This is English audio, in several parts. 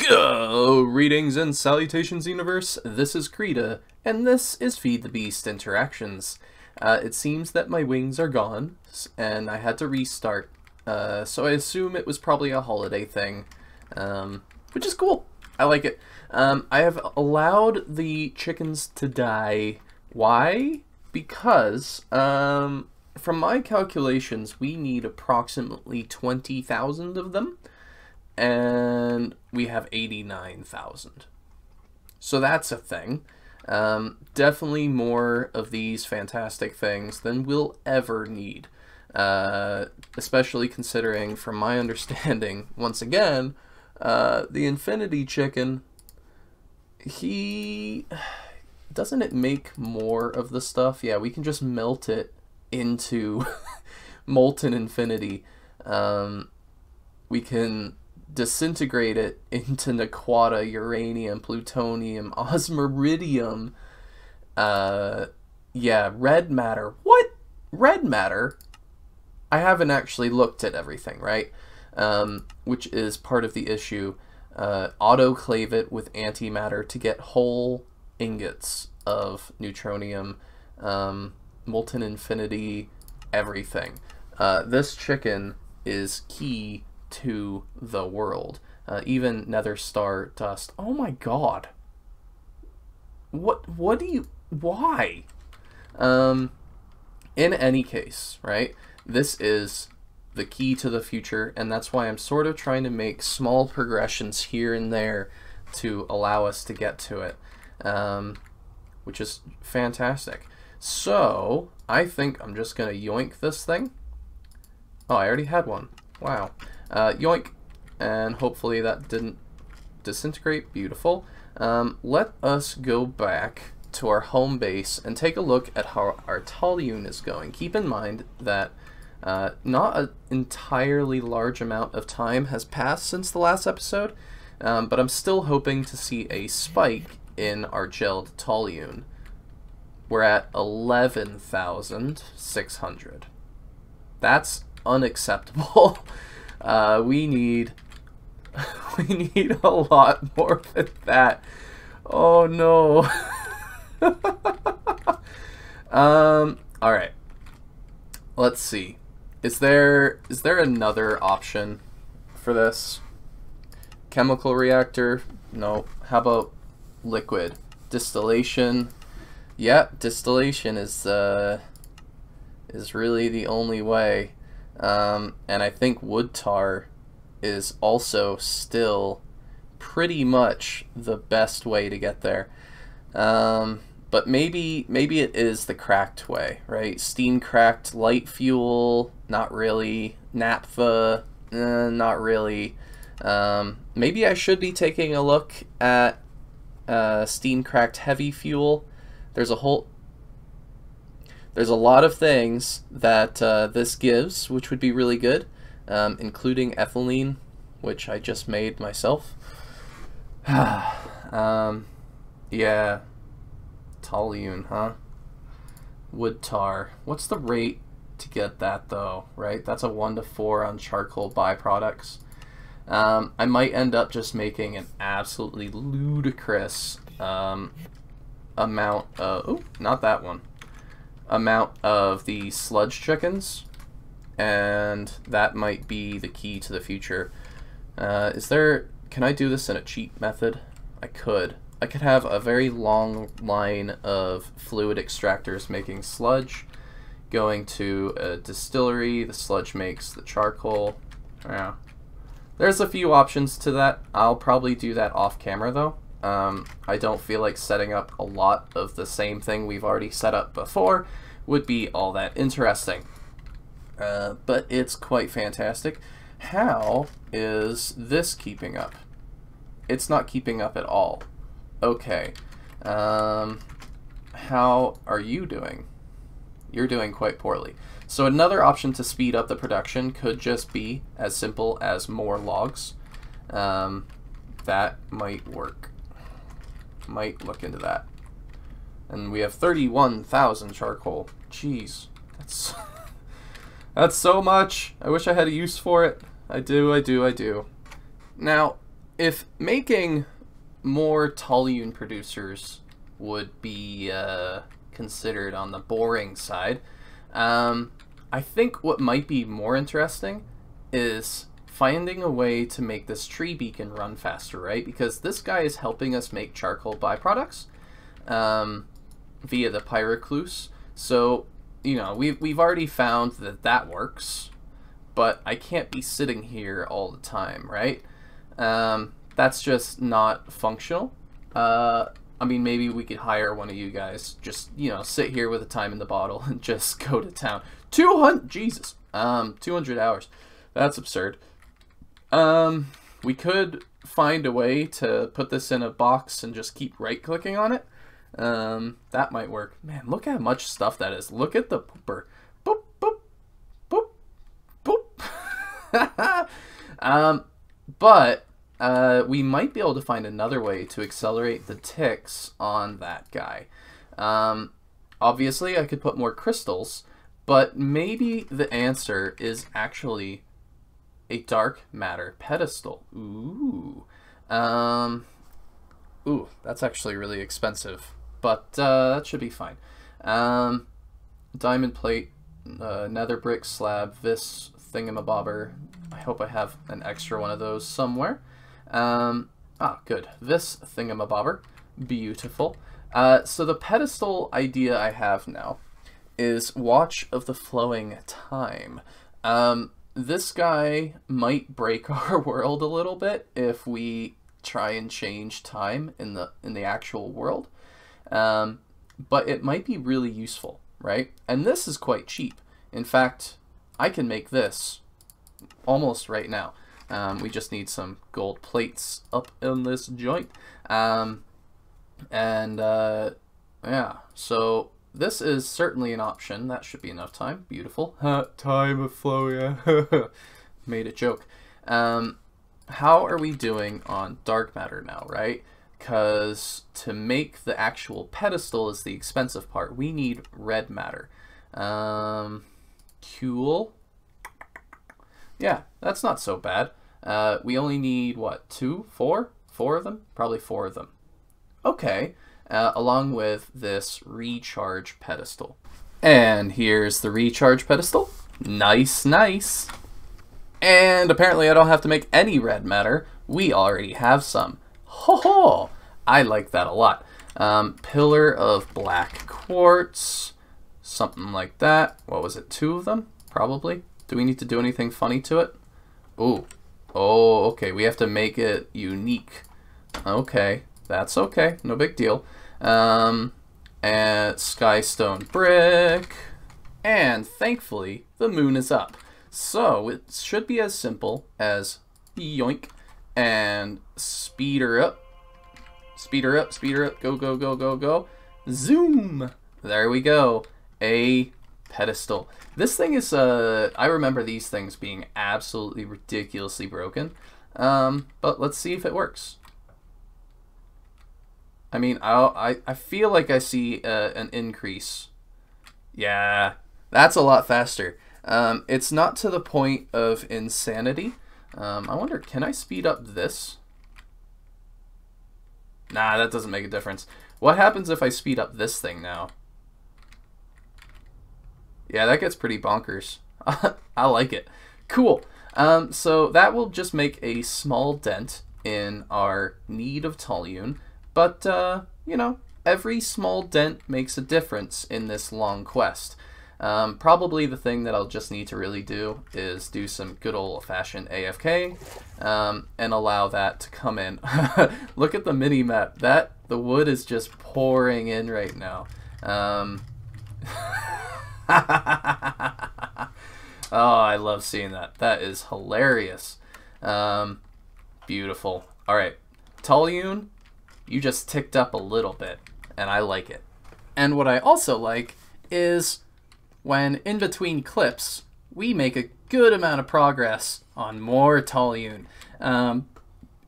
Greetings and salutations, universe. This is Creeta, and this is Feed the Beast Interactions. It seems that my wings are gone, and I had to restart. So I assume it was probably a holiday thing, which is cool. I like it. I have allowed the chickens to die. Why? Because, from my calculations, we need approximately 20,000 of them. And we have 89,000. So that's a thing. Definitely more of these fantastic things than we'll ever need. Especially considering, from my understanding, once again, the Infinity Chicken, doesn't it make more of the stuff? Yeah, we can just melt it into molten infinity. We can disintegrate it into Naquata, uranium, plutonium, osmiridium. Yeah, red matter. What? Red matter? I haven't actually looked at everything, right? Which is part of the issue. Autoclave it with antimatter to get whole ingots of neutronium, molten infinity, everything. This chicken is key to the world. Even nether star dust. Oh my god. What do you... Why? In any case, right? This is the key to the future, and that's why I'm sort of trying to make small progressions here and there to allow us to get to it. Which is fantastic. So, I think I'm just gonna yoink this thing. Oh, I already had one. Wow. Yoink, and hopefully that didn't disintegrate. Beautiful. Let us go back to our home base and take a look at how our Toluene is going. Keep in mind that not an entirely large amount of time has passed since the last episode, but I'm still hoping to see a spike in our gelled Toluene. We're at 11,600. That's unacceptable. We need a lot more than that. Oh no. All right. Let's see. Is there another option for this? Chemical reactor? No. How about liquid? Distillation? Yeah, distillation is really the only way. And I think wood tar is also still pretty much the best way to get there. But maybe it is the cracked way, right? Steam cracked light fuel, not really. Naphtha, not really. Maybe I should be taking a look at steam cracked heavy fuel. There's a lot of things that this gives, which would be really good, including ethylene, which I just made myself. Yeah, Toluene, huh? Wood tar. What's the rate to get that, though, right? That's a 1 to 4 on charcoal byproducts. I might end up just making an absolutely ludicrous amount of... Oh, not that one. Amount of the sludge chickens, and that might be the key to the future. Can I do this in a cheap method? I could have a very long line of fluid extractors making sludge, going to a distillery. The sludge makes the charcoal. Yeah, there's a few options to that. I'll probably do that off camera though. I don't feel like setting up a lot of the same thing we've already set up before would be all that interesting. But it's quite fantastic. How is this keeping up? It's not keeping up at all. Okay. How are you doing? You're doing quite poorly. So another option to speed up the production could just be as simple as more logs. That might work. Might look into that. And we have 31,000 charcoal. Jeez, that's so much. I wish I had a use for it. I do. Now, if making more toluene producers would be considered on the boring side, I think what might be more interesting is finding a way to make this tree beacon run faster, right? Because this guy is helping us make charcoal byproducts via the Pyrocluse. So, you know, we've already found that that works, but I can't be sitting here all the time, right? That's just not functional. I mean, maybe we could hire one of you guys, just, you know, sit here with a time in the bottle and just go to town. 200 hours. That's absurd. We could find a way to put this in a box and just keep right-clicking on it. That might work. Man, look how much stuff that is. Look at the pooper. Boop, boop, boop, boop. But we might be able to find another way to accelerate the ticks on that guy. Obviously, I could put more crystals, but maybe the answer is actually a dark matter pedestal. Ooh. Ooh, that's actually really expensive, but that should be fine. Diamond plate, nether brick slab, this thingamabobber. I hope I have an extra one of those somewhere. Good. This thingamabobber. Beautiful. So the pedestal idea I have now is Watch of the Flowing Time. This guy might break our world a little bit if we try and change time in the actual world. But it might be really useful, right? And this is quite cheap. In fact, I can make this almost right now. We just need some gold plates up in this joint. Yeah, so this is certainly an option. That should be enough time. Beautiful. Time of flow, yeah. Made a joke. How are we doing on dark matter now, right? Because to make the actual pedestal is the expensive part. We need red matter. Cool. Yeah, that's not so bad. We only need, what, 4 of them? Probably 4 of them. Okay, along with this recharge pedestal. And here's the recharge pedestal. Nice, nice. And apparently I don't have to make any red matter. We already have some. Ho ho! I like that a lot. Pillar of black quartz. Something like that. What was it, 2 of them? Probably. Do we need to do anything funny to it? Ooh. Oh, okay. We have to make it unique. Okay. That's okay. No big deal. And skystone brick. And thankfully, the moon is up. So it should be as simple as yoink and speed her up. Speed her up, speed her up. Go, go, go, go, go. Zoom. There we go. A pedestal. This thing is, I remember these things being absolutely ridiculously broken. But let's see if it works. I mean, I feel like I see an increase. Yeah, that's a lot faster. It's not to the point of insanity. I wonder, can I speed up this? Nah, that doesn't make a difference. What happens if I speed up this thing now? Yeah, that gets pretty bonkers. I like it. Cool. So that will just make a small dent in our need of toluene. But, you know, every small dent makes a difference in this long quest. Probably the thing that I'll just need to really do is do some good old-fashioned AFK and allow that to come in. Look at the mini-map. The wood is just pouring in right now. Oh, I love seeing that. That is hilarious. Beautiful. All right, toluene, you just ticked up a little bit, and I like it. And what I also like is when in between clips, we make a good amount of progress on more toluene.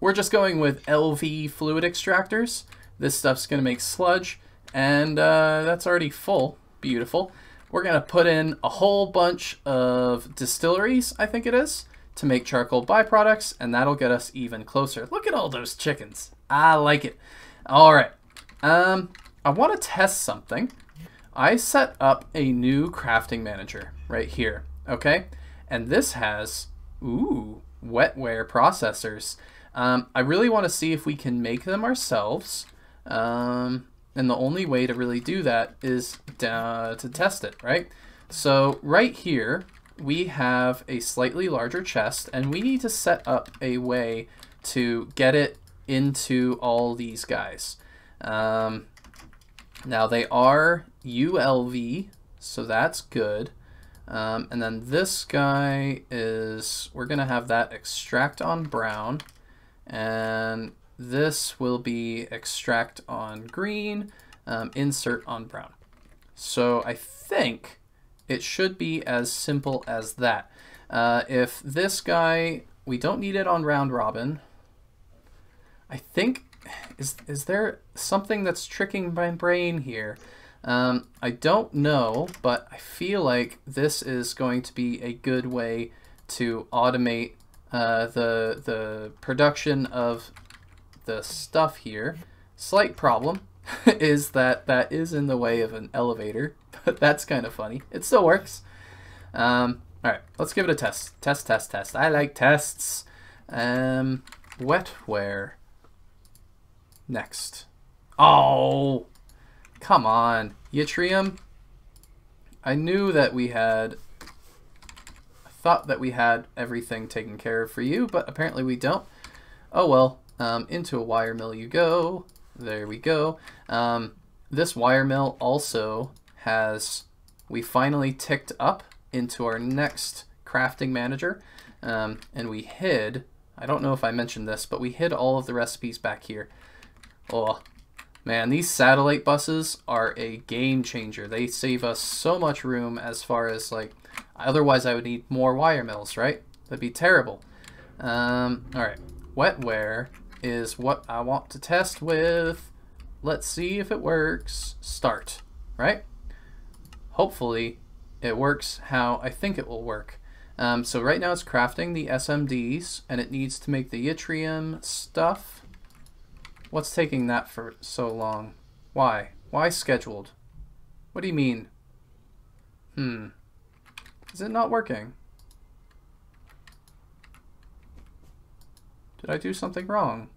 We're just going with LV fluid extractors. This stuff's gonna make sludge, and that's already full. Beautiful. We're gonna put in a whole bunch of distilleries, I think it is, to make charcoal byproducts, and that'll get us even closer. Look at all those chickens. I like it. All right. I want to test something. I set up a new crafting manager right here, okay? And this has, wetware processors. I really want to see if we can make them ourselves. And the only way to really do that is to test it, right? So right here, we have a slightly larger chest, and we need to set up a way to get it into all these guys. Now they are ULV, so that's good. And then this guy is, we're gonna have that extract on brown, and this will be extract on green, insert on brown. So I think it should be as simple as that. If this guy, we don't need it on round robin. I think, is there something that's tricking my brain here? I don't know, but I feel like this is going to be a good way to automate the production of the stuff here. Slight problem is that that is in the way of an elevator, but that's kind of funny. It still works. All right, let's give it a test. Test. I like tests. Wetware. Next. Oh, come on. Yttrium. I knew that we had, I thought that we had everything taken care of for you, but apparently we don't. Oh well, into a wire mill you go. There we go. This wire mill also has, we finally ticked up into our next crafting manager, and we hid, I don't know if I mentioned this, but we hid all of the recipes back here. Oh man, these satellite buses are a game changer. They save us so much room as far as, like, otherwise I would need more wire mills, right? That'd be terrible. Alright, wetware is what I want to test with. Let's see if it works. Start, right? Hopefully it works how I think it will work. So right now it's crafting the SMDs, and it needs to make the yttrium stuff. What's taking that for so long? Why? Why scheduled? What do you mean? Is it not working? Did I do something wrong?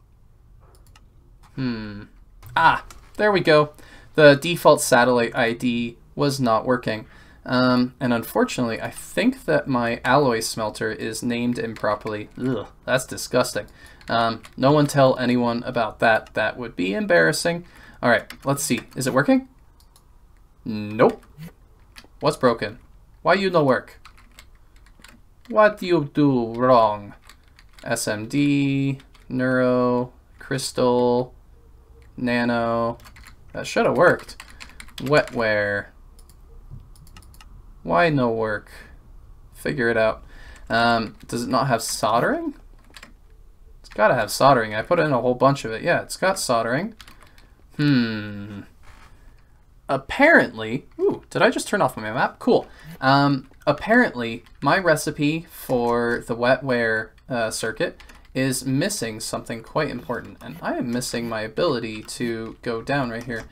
Ah, there we go. The default satellite ID was not working. And unfortunately, I think that my alloy smelter is named improperly. Ugh, that's disgusting. No one tell anyone about that. That would be embarrassing. All right, let's see. Is it working? Nope. What's broken? Why you no work? What you do wrong? SMD, Neuro, Crystal, Nano. That should have worked. Wetware. Why no work? Figure it out. Does it not have soldering? It's gotta have soldering. I put in a whole bunch of it. Yeah, it's got soldering. Apparently, ooh, did I just turn off my map? Cool. Apparently, my recipe for the wetware circuit is missing something quite important, and I am missing my ability to go down right here.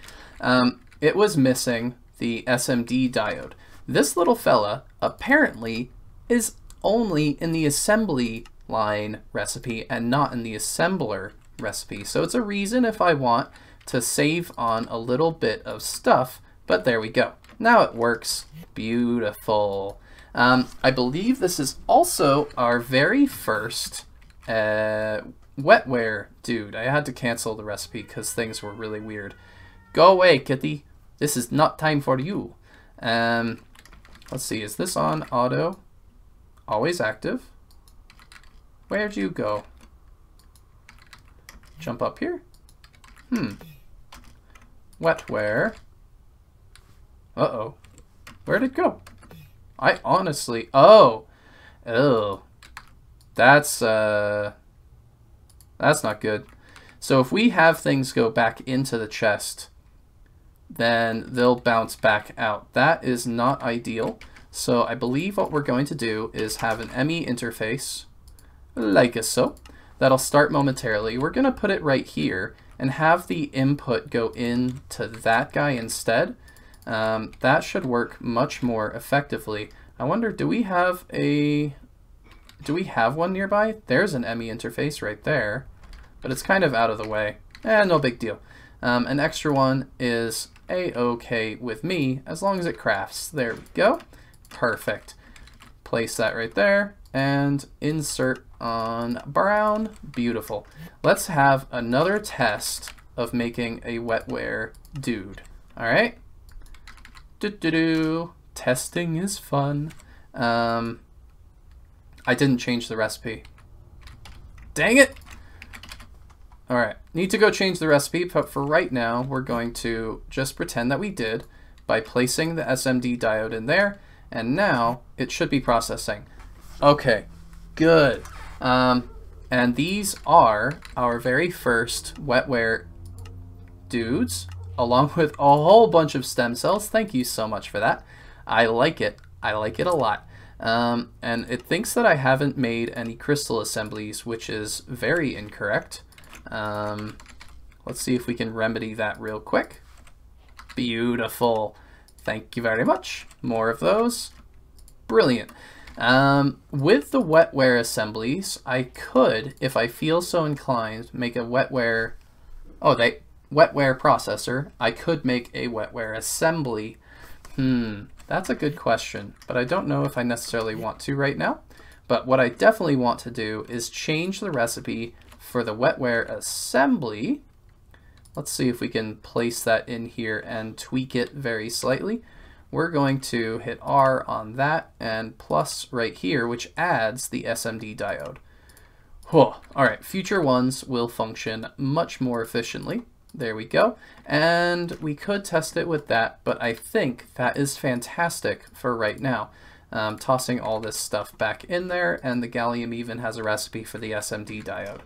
It was missing the SMD diode. This little fella apparently is only in the assembly line recipe and not in the assembler recipe. So it's a reason if I want to save on a little bit of stuff, but there we go. Now it works. Beautiful. I believe this is also our very first wetware dude. I had to cancel the recipe because things were really weird. Go away, kitty. This is not time for you. Let's see, is this on auto? Always active? Where'd you go? Jump up here? Wetware. Uh-oh. Where'd it go? I honestly... Oh! That's not good. So if we have things go back into the chest, then they'll bounce back out. That is not ideal. So I believe what we're going to do is have an ME interface like so. That'll start momentarily. We're going to put it right here and have the input go into that guy instead. That should work much more effectively. I wonder, do we have one nearby? There's an ME interface right there, but it's kind of out of the way. No big deal. An extra one is a-okay with me as long as it crafts. There we go. Perfect. Place that right there and insert on brown. Beautiful. Let's have another test of making a wetware dude. All right. Testing is fun. I didn't change the recipe. Dang it! Alright, need to go change the recipe, but for right now, we're going to just pretend that we did by placing the SMD diode in there, and now it should be processing. Okay, good. And these are our very first wetware dudes, along with a whole bunch of stem cells. Thank you so much for that. I like it. I like it a lot. And it thinks that I haven't made any crystal assemblies, which is very incorrect. Let's see if we can remedy that real quick. Beautiful. Thank you very much. More of those. Brilliant. With the wetware assemblies, I could, if I feel so inclined, make a wetware processor. I could make a wetware assembly. That's a good question, but I don't know if I necessarily want to right now. But what I definitely want to do is change the recipe for the wetware assembly. Let's see if we can place that in here and tweak it very slightly. We're going to hit R on that and plus right here, which adds the SMD diode. All right, future ones will function much more efficiently. There we go. And we could test it with that, but I think that is fantastic for right now. Tossing all this stuff back in there, and the gallium even has a recipe for the SMD diode.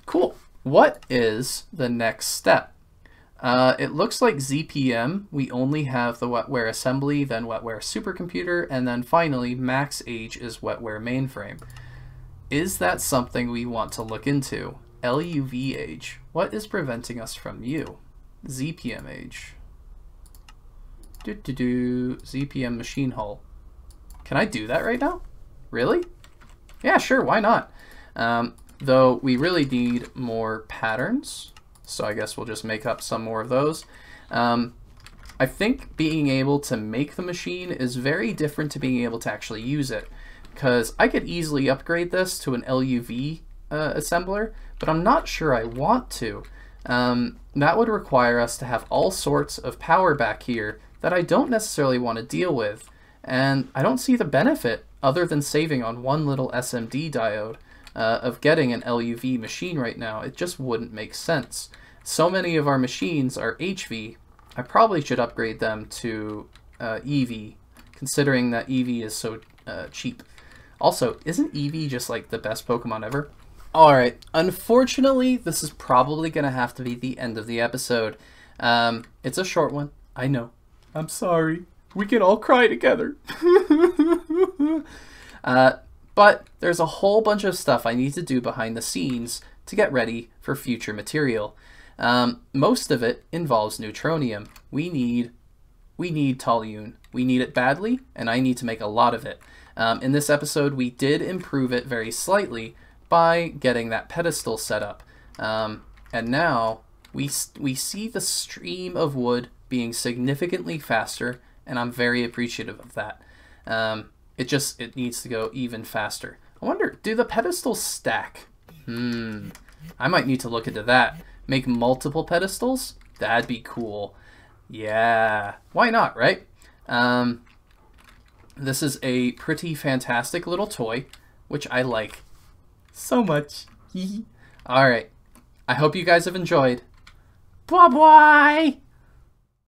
Cool. What is the next step? It looks like ZPM, we only have the wetware assembly, then wetware supercomputer, and then finally max age is wetware mainframe. Is that something we want to look into? LUV age. What is preventing us from you? ZPM age. ZPM machine hull. Can I do that right now? Really? Yeah, sure, why not? Though we really need more patterns, so I guess we'll just make up some more of those. I think being able to make the machine is very different to being able to actually use it, because I could easily upgrade this to an LUV assembler, but I'm not sure I want to. That would require us to have all sorts of power back here that I don't necessarily want to deal with, and I don't see the benefit other than saving on one little SMD diode of getting an LUV machine right now. It just wouldn't make sense. So many of our machines are HV. I probably should upgrade them to EV, considering that EV is so cheap. Also, isn't EV just like the best Pokemon ever? Alright, unfortunately, this is probably going to have to be the end of the episode. It's a short one, I know. I'm sorry. We can all cry together. But there's a whole bunch of stuff I need to do behind the scenes to get ready for future material. Most of it involves neutronium. We need toluene. We need it badly, and I need to make a lot of it. In this episode, we did improve it very slightly by getting that pedestal set up. And now we see the stream of wood being significantly faster, and I'm very appreciative of that. It needs to go even faster. I wonder, do the pedestals stack? I might need to look into that. Make multiple pedestals? That'd be cool. Yeah, why not, right? This is a pretty fantastic little toy, which I like so much. Alright, I hope you guys have enjoyed. Bye-bye!